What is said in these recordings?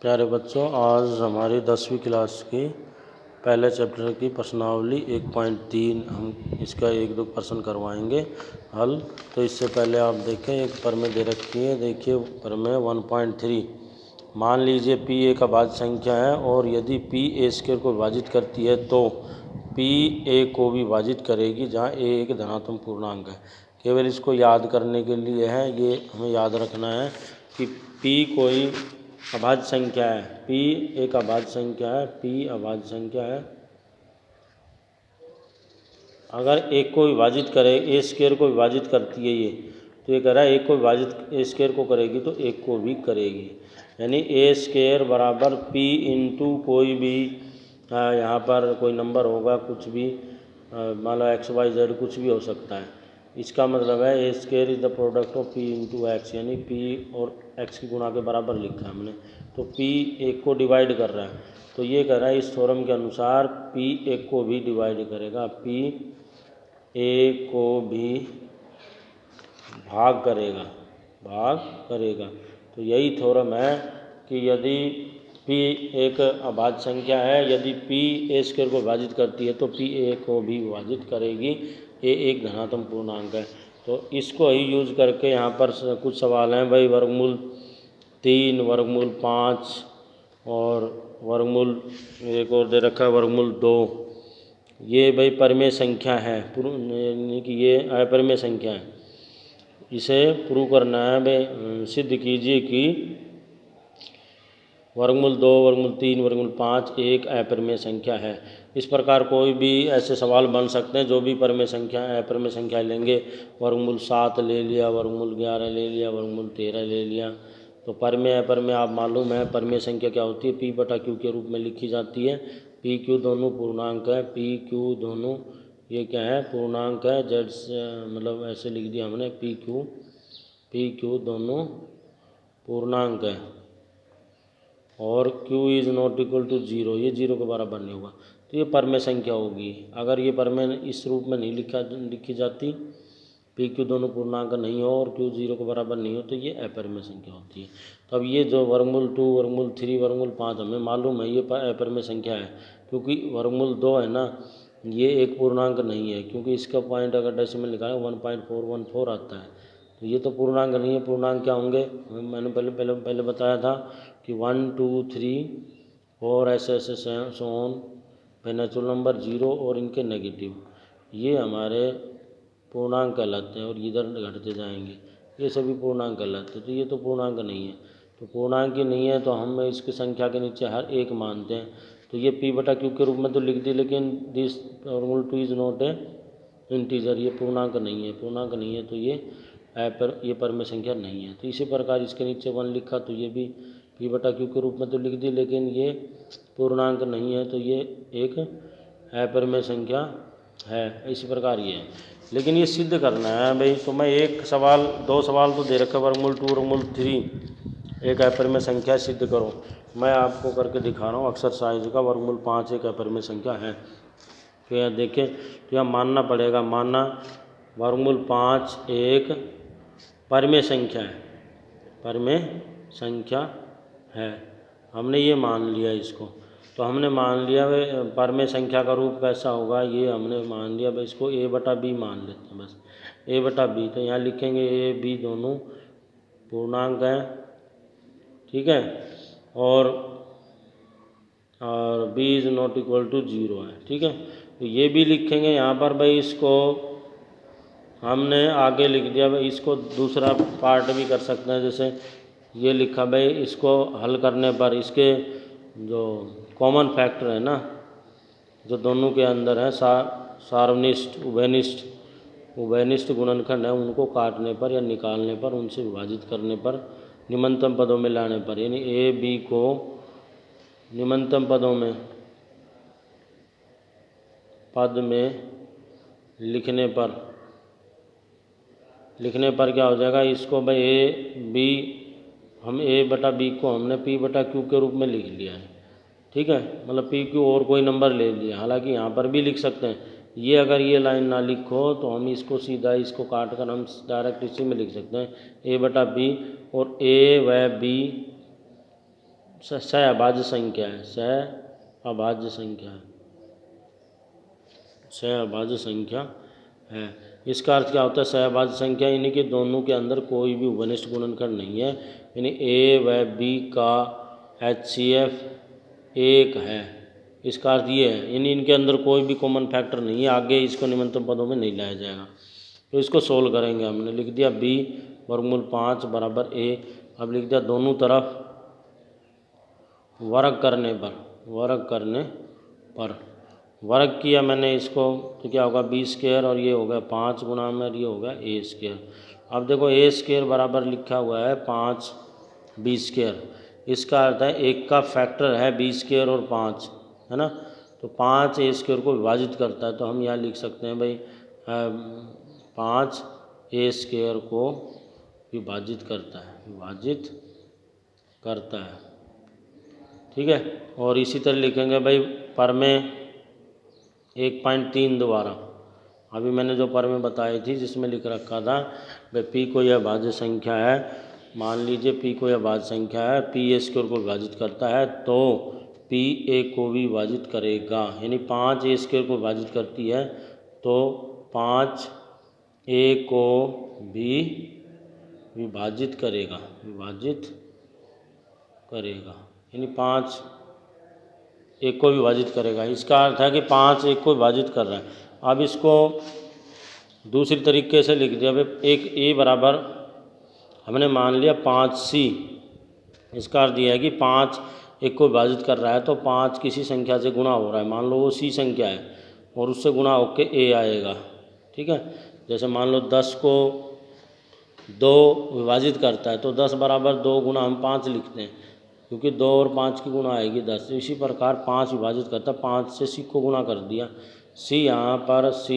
प्यारे बच्चों, आज हमारी 10वीं क्लास की पहले चैप्टर की प्रश्नावली 1.3 हम इसका 1-2 प्रश्न करवाएंगे हल। तो इससे पहले आप देखें, एक प्रमेय दे रखी है। देखिए प्रमेय 1.3। मान लीजिए p एक अभाज्य संख्या है और यदि p a स्क्वायर को विभाजित करती है तो p a को भी विभाजित करेगी, जहाँ a एक धनात्मक पूर्णांक है। केवल इसको याद करने के लिए है, ये हमें याद रखना है कि p कोई अभाज्य संख्या है। p एक अभाज्य संख्या है, p अभाज्य संख्या है। अगर एक को विभाजित करे, ए स्क्वायर को विभाजित करती है ये, तो ये कह रहा है एक को विभाजित ए स्क्वायर को करेगी तो एक को भी करेगी। यानी ए स्क्वायर बराबर p इंटू कोई भी यहाँ पर कोई नंबर होगा, कुछ भी मान लो x y z कुछ भी हो सकता है। इसका मतलब है a square is the product of p into x, यानी p और x की गुणा के बराबर लिखा है हमने। तो p एक को डिवाइड कर रहा है, तो ये कह रहा है इस थ्योरम के अनुसार p एक को भी डिवाइड करेगा, p एक को भी भाग करेगा। तो यही थ्योरम है कि यदि p एक अभाज्य संख्या है, यदि p a स्क्वायर को विभाजित करती है तो p a को भी विभाजित करेगी। a एक धनात्मक पूर्णांक है। तो इसको ही यूज़ करके यहाँ पर कुछ सवाल हैं भाई। वर्गमूल 3, वर्गमूल 5 और वर्गमूल एक और दे रखा है वर्गमूल 2। ये भाई परिमेय संख्या है, यानी कि ये अपरिमेय संख्या है। इसे प्रूव करना है भाई। सिद्ध कीजिए कि वर्गमूल 2, वर्गमूल 3, वर्गमूल 5 एक अपरिमेय संख्या है। इस प्रकार कोई भी ऐसे सवाल बन सकते हैं। जो भी परिमेय संख्या अपरिमेय संख्या लेंगे, वर्गमूल 7 ले लिया, वर्गमूल 11 ले लिया, वर्गमूल 13 ले लिया, तो परिमेय अपरिमेय आप मालूम है। परिमेय संख्या क्या होती है? p बटा q के रूप में लिखी जाती है। p q दोनों पूर्णांक है, p q दोनों ये क्या है? पूर्णांक है। z से मतलब ऐसे लिख दिया हमने, p q दोनों पूर्णांक है और q is not equal to 0, ये 0 के बराबर नहीं होगा, तो ये परिमेय संख्या होगी। अगर ये परिमेय इस रूप में नहीं लिखी जाती, p q दोनों पूर्णांक नहीं हो और q 0 के बराबर नहीं हो, तो ये अपरिमेय संख्या होती है। तो अब ये जो वर्गमूल 2, वर्गमूल 3, वर्गमूल 5 हमें मालूम है ये अपरिमेय संख्या है, क्योंकि वर्गमूल 2 है ना, ये एक पूर्णांक नहीं है, क्योंकि इसका पॉइंट अगर डेसिमल निकालें 1.414 आता है, तो ये तो पूर्णांक नहीं है। पूर्णांक क्या होंगे? मैंने पहले बताया था कि 1, 2, 3, 4 ऐसे सो ऑन, फिर नेचुरल नंबर 0 और इनके नेगेटिव, ये हमारे पूर्णांक कहलाते हैं और इधर घटते जाएंगे, ये सभी पूर्णांक कहलाते हैं। तो ये तो पूर्णांक नहीं है, तो पूर्णांक ही नहीं है तो हम इसकी संख्या के नीचे हर एक मानते हैं। तो ये p बटा q के रूप में तो लिख दी, लेकिन दिस वर्गमूल 2 इज़ नॉट ए इंटीजर, ये पूर्णांक नहीं है, तो ये परिमेय संख्या नहीं है। तो इसी प्रकार इसके नीचे 1 लिखा, तो ये भी p बटा q के रूप में तो लिख दी, लेकिन ये पूर्णांक नहीं है, तो ये एक अपरिमेय संख्या है। इसी प्रकार ये है, लेकिन ये सिद्ध करना है भाई। तो मैं एक सवाल, 2 सवाल तो दे रखा, वर्गमूल 2, वर्गमूल 3 एक अपरिमेय संख्या, सिद्ध करो। मैं आपको करके दिखा रहा हूँ एक्सरसाइज का। वर्गमूल 5 एक अपरिमेय संख्या है। तो यहाँ देखें, तो यहाँ मानना पड़ेगा, मानना वर्गमूल 5 एक परिमेय संख्या है, परिमेय संख्या है। हमने ये मान लिया इसको, तो हमने मान लिया भाई परिमेय संख्या का रूप कैसा होगा, ये हमने मान लिया भाई। इसको a बटा b मान लेते हैं, बस a बटा b। तो यहाँ लिखेंगे a b दोनों पूर्णांक हैं, ठीक है, और b is not equal to 0 है, ठीक है। तो ये भी लिखेंगे यहाँ पर भाई। इसको हमने आगे लिख दिया भाई। इसको दूसरा पार्ट भी कर सकते हैं, जैसे ये लिखा भाई। इसको हल करने पर इसके जो कॉमन फैक्टर है ना, जो दोनों के अंदर है, सार्वनिष्ठ उभयनिष्ठ गुणनखंड है, उनको काटने पर या निकालने पर, उनसे विभाजित करने पर, निम्नतम पदों में लाने पर, यानी a b को निम्नतम पद में लिखने पर क्या हो जाएगा? इसको भाई a b, हम a बटा b को हमने p बटा q के रूप में लिख लिया है, ठीक है। मतलब p q और कोई नंबर ले लिया, हालांकि यहाँ पर भी लिख सकते हैं। ये अगर ये लाइन ना लिखो तो हम इसको सीधा, इसको काट कर हम डायरेक्ट इसी में लिख सकते हैं a बटा b, और a व b सहअभाज्य संख्या है, सहअभाज्य संख्या है, सहअभाज्य संख्या है। इसका अर्थ क्या होता है? सहअभाज्य संख्या यानी कि दोनों के अंदर कोई भी उपनिष्ठ गुणनखंड नहीं है, यानी ए व बी का HCF एक है। इसका अर्थ ये है, यानी इनके अंदर कोई भी कॉमन फैक्टर नहीं है, आगे इसको निम्नतम पदों में नहीं लाया जाएगा। तो इसको सोल्व करेंगे। हमने लिख दिया b वर्गमूल 5 बराबर a। अब लिख दिया दोनों तरफ वर्ग करने पर वर्ग किया मैंने इसको, तो क्या होगा b स्क्वायर, और ये हो गया 5 गुना में, ये हो गया a स्क्वायर। अब देखो a स्क्वायर बराबर लिखा हुआ है 5b स्क्वायर, इसका अर्थ है एक का फैक्टर है b स्क्वायर और 5 है ना, तो 5 a स्क्वायर को विभाजित करता है। तो हम यहाँ लिख सकते हैं भाई 5 a स्क्वायर को विभाजित करता है, ठीक है। और इसी तरह लिखेंगे भाई पर में 1.3 दोबारा, अभी मैंने जो पर में बताई थी जिसमें लिख रखा था भाई p को यह भाज्य संख्या है, मान लीजिए p को यह भाज्य संख्या है, p a स्क्वायर को विभाजित करता है तो p a को भी विभाजित करेगा, यानी 5 a स्क्वायर को विभाजित करती है तो 5 a को भी विभाजित करेगा, यानी 5 एक को विभाजित करेगा। इसका अर्थ है कि 5 एक को विभाजित कर रहा है। अब इसको दूसरी तरीके से लिख दिया, एक a बराबर हमने मान लिया 5c। इसका अर्थ यह है कि 5 एक को विभाजित कर रहा है तो 5 किसी संख्या से गुणा हो रहा है, मान लो वो c संख्या है और उससे गुणा होकर a आएगा, ठीक है। जैसे मान लो 10 को 2 विभाजित करता है तो 10 बराबर 2 गुना हम 5 लिखते हैं, क्योंकि 2 और 5 की गुणा आएगी 10। इसी प्रकार 5 विभाजित करता है, 5 से c को गुणा कर दिया। c यहाँ पर c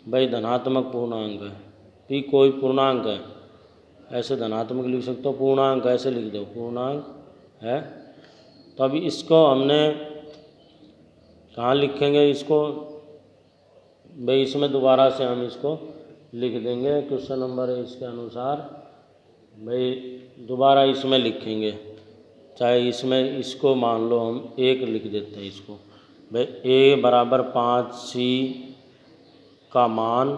भाई धनात्मक पूर्णांक है, p कोई पूर्णांक है, ऐसे धनात्मक लिख सकते हो, पूर्णांक ऐसे लिख दो, पूर्णांक है। तो अभी इसको हमने कहाँ लिखेंगे इसको भाई, इसमें दोबारा से हम इसको लिख देंगे क्वेश्चन नंबर इसके अनुसार भाई, दोबारा इसमें लिखेंगे, चाहे इसमें इसको मान लो हम 1 लिख देते हैं इसको भाई, a बराबर 5c का मान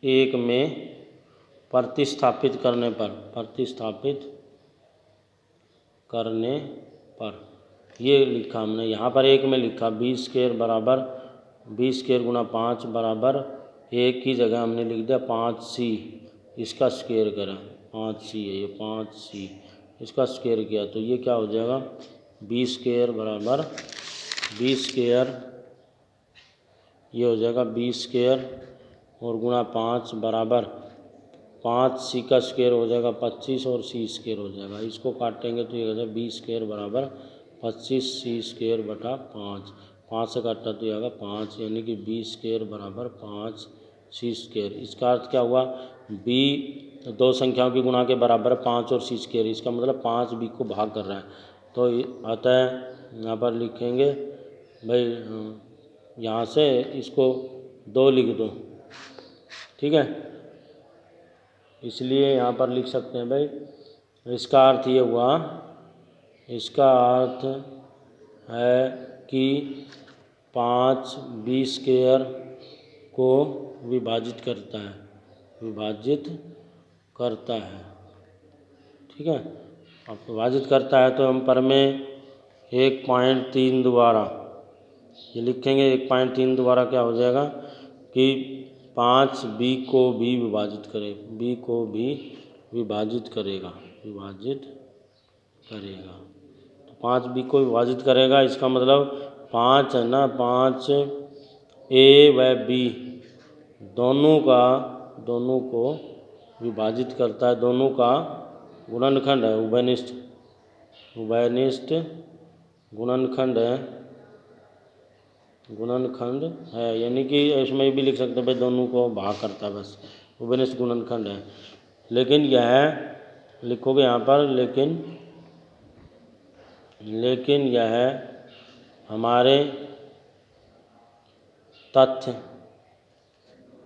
1 में प्रतिस्थापित करने पर ये लिखा हमने, यहाँ पर 1 में लिखा b स्क्वायर बराबर b स्क्वायर गुना 5 बराबर 1 की जगह हमने लिख दिया 5c, इसका स्क्वायर करा 5c है, ये 5c इसका स्क्वायर किया तो ये क्या हो जाएगा b स्क्वायर बराबर b स्क्वायर, ये हो जाएगा b स्क्वायर और गुना 5 बराबर 5c का स्क्वायर हो जाएगा 25 और c स्क्वायर हो जाएगा। इसको काटेंगे तो ये हो जाएगा b स्क्वायर बराबर 25c स्क्वायर बटा 5, 5 से काटा तो ये आएगा 5, यानी कि b स्क्वायर बराबर 5c स्क्वायर। इसका अर्थ क्या हुआ, b दो संख्याओं की गुणा के बराबर 5 और c स्क्वायर, इसका मतलब 5 b को भाग कर रहा है। तो अतः यहाँ पर लिखेंगे भाई, यहाँ से इसको 2 लिख दो, ठीक है। इसलिए यहाँ पर लिख सकते हैं भाई, इसका अर्थ ये हुआ, इसका अर्थ है कि 5 b स्क्वायर को विभाजित करता है, ठीक है। अब विभाजित करता है तो हम पर में 1.3 दोबारा ये लिखेंगे, 1.3 दोबारा क्या हो जाएगा कि 5b को भी विभाजित करेगा, तो 5b को विभाजित करेगा, इसका मतलब 5 है ना, 5 a व b दोनों को विभाजित करता है, दोनों का गुणनखंड है, उभयनिष्ठ गुणनखंड है, यानी कि इसमें भी लिख सकते हैं भाई दोनों को भाग करता है, बस उभयनिष्ठ गुणनखंड है। लेकिन यह लिखोगे यहाँ पर, लेकिन यह हमारे तथ्य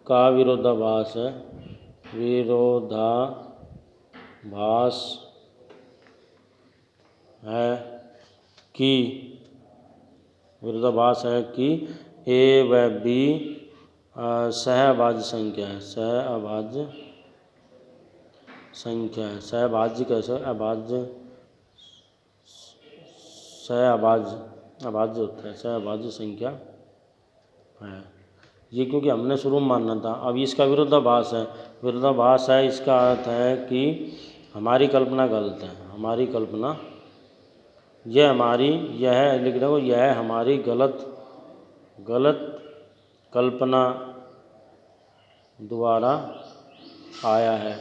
का विरोधाभास है, भास है कि विरोधाभास है कि ए व बी सहअभाज्य संख्या है। सहअभाज्य संख्या है। सहअभाज्य कैसे? अभाज्य अभाज्य होता है। सहअभाज्य संख्या है ये, क्योंकि हमने शुरू में मानना था। अब इसका विरोधाभास है। विरोधाभास है इसका अर्थ है कि हमारी कल्पना गलत है। हमारी कल्पना यह लिख दो, यह हमारी गलत कल्पना द्वारा आया है।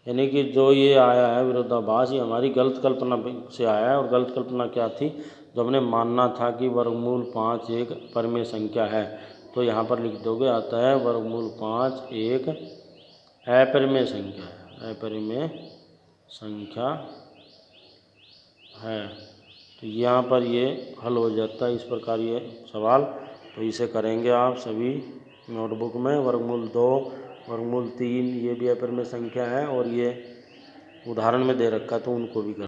यानी कि जो ये आया है विरोधाभास, ये हमारी गलत कल्पना से आया है। और गलत कल्पना क्या थी? जो हमने मानना था कि वर्गमूल 5 एक परिमेय संख्या है। तो यहाँ पर लिख दोगे, आता है वर्गमूल 5 एक अपरिमेय संख्या है। अपरिमेय संख्या है। तो यहाँ पर ये हल हो जाता है इस प्रकार ये सवाल। तो इसे करेंगे आप सभी नोटबुक में। वर्गमूल 2, वर्गमूल 3 ये भी अपरिमेय संख्या है और ये उदाहरण में दे रखा है तो उनको भी कर